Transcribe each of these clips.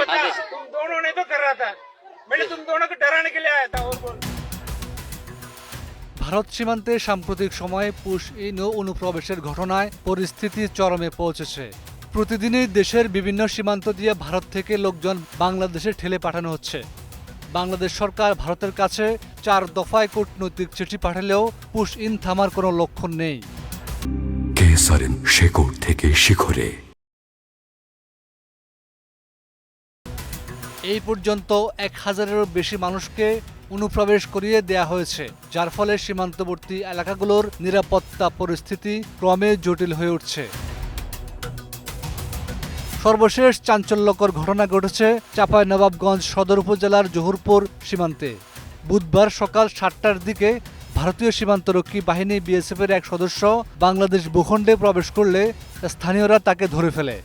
था, तुम दोनों ने तो कर रहा था, मैंने तुम दोनों को डराने के लिए आया था। और बोल ভারত সীমান্তে সাম্প্রতিক সময়ে পুশ ইন ও অনুপ্রবেশের ঘটনায় পরিস্থিতি চরমে পৌঁছেছে। প্রতিদিনই দেশের বিভিন্ন সীমান্ত দিয়ে ভারত থেকে লোকজন বাংলাদেশে ঠেলে পাঠানো হচ্ছে। বাংলাদেশ সরকার ভারতের কাছে 4 দফায় কূটনৈতিক চিঠি পাঠালেও পুশ ইন থামার কোনো লক্ষণ নেই। কেসারেন শেকড় থেকে শিখরে। এই পর্যন্ত 1000-এরও বেশি মানুষকে অনুপ্রবেশ করিয়ে দেয়া হয়েছে, যার ফলে সীমান্তবর্তী এলাকাগুলোর নিরাপত্তা পরিস্থিতি ক্রমে জটিল হয়ে উঠছে। সর্বশেষ চাঞ্চল্যকর ঘটনা ঘটেছে চাঁপাইনবাবগঞ্জ সদর উপজেলার জহুরপুর সীমান্তে। বুধবার সকাল 7টার দিকে ভারতীয় সীমান্তরক্ষী বাহিনী বিএসএফের এক সদস্য বাংলাদেশ ভূখণ্ডে প্রবেশ করলে স্থানীয়রা তাকে ধরে ফেলে।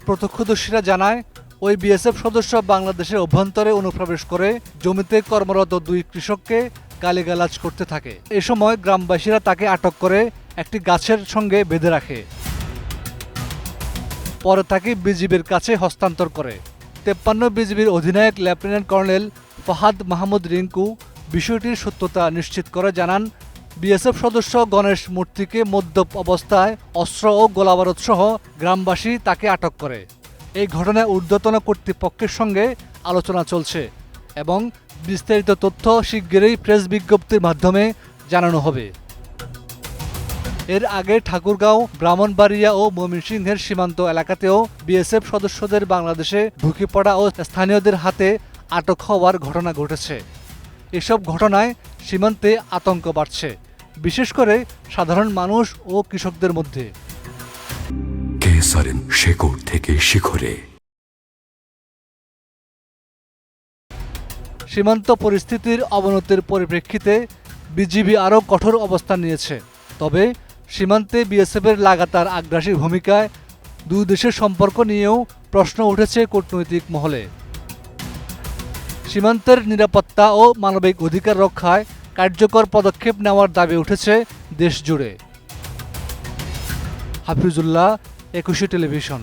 প্রত্যক্ষদর্শীরা জানায়, ওই বিএসএফ সদস্য বাংলাদেশের অভ্যন্তরে অনুপ্রবেশ করে জমিতে কর্মরত 2 কৃষককে গালিগালাজ করতে থাকে। এ সময় গ্রামবাসীরা তাকে আটক করে একটি গাছের সঙ্গে বেঁধে রাখে। পরে তাকে বিজিবির কাছে হস্তান্তর করে। 53 বিজিবির অধিনায়ক লেফটেন্যান্ট কর্নেল ফাহাদ মাহমুদ রিঙ্কু বিষয়টির সত্যতা নিশ্চিত করে জানান, বিএসএফ সদস্য গণেশ মূর্তিকে মদ্যপ অবস্থায় অস্ত্র ও গোলাবারুদ সহ গ্রামবাসী তাকে আটক করে। এই ঘটনায় ঊর্ধ্বতন কর্তৃপক্ষের সঙ্গে আলোচনা চলছে এবং বিস্তারিত তথ্য শিগগিরই প্রেস বিজ্ঞপ্তির মাধ্যমে জানানো হবে। এর আগে ঠাকুরগাঁও, ব্রাহ্মণবাড়িয়া ও ময়মনসিংহের সীমান্ত এলাকাতেও বিএসএফ সদস্যদের বাংলাদেশে ঢুকে পড়া ও স্থানীয়দের হাতে আটক হওয়ার ঘটনা ঘটেছে। এসব ঘটনায় সীমান্তে আতঙ্ক বাড়ছে, বিশেষ করে সাধারণ মানুষ ও কৃষকদের মধ্যে। কেসারেন শেকড় থেকে শিখরে। সীমান্ত পরিস্থিতির অবনতির পরিপ্রেক্ষিতে বিজিবি আরও কঠোর অবস্থান নিয়েছে। তবে সীমান্তে বিএসএফের লাগাতার আগ্রাসী ভূমিকায় দুই দেশের সম্পর্ক নিয়েও প্রশ্ন উঠেছে কূটনৈতিক মহলে। সীমান্তের নিরাপত্তা ও মানবিক অধিকার রক্ষায় কার্যকর পদক্ষেপ নেওয়ার দাবি উঠেছে দেশ জুড়ে। হাফিজুল্লাহ, 21 টেলিভিশন।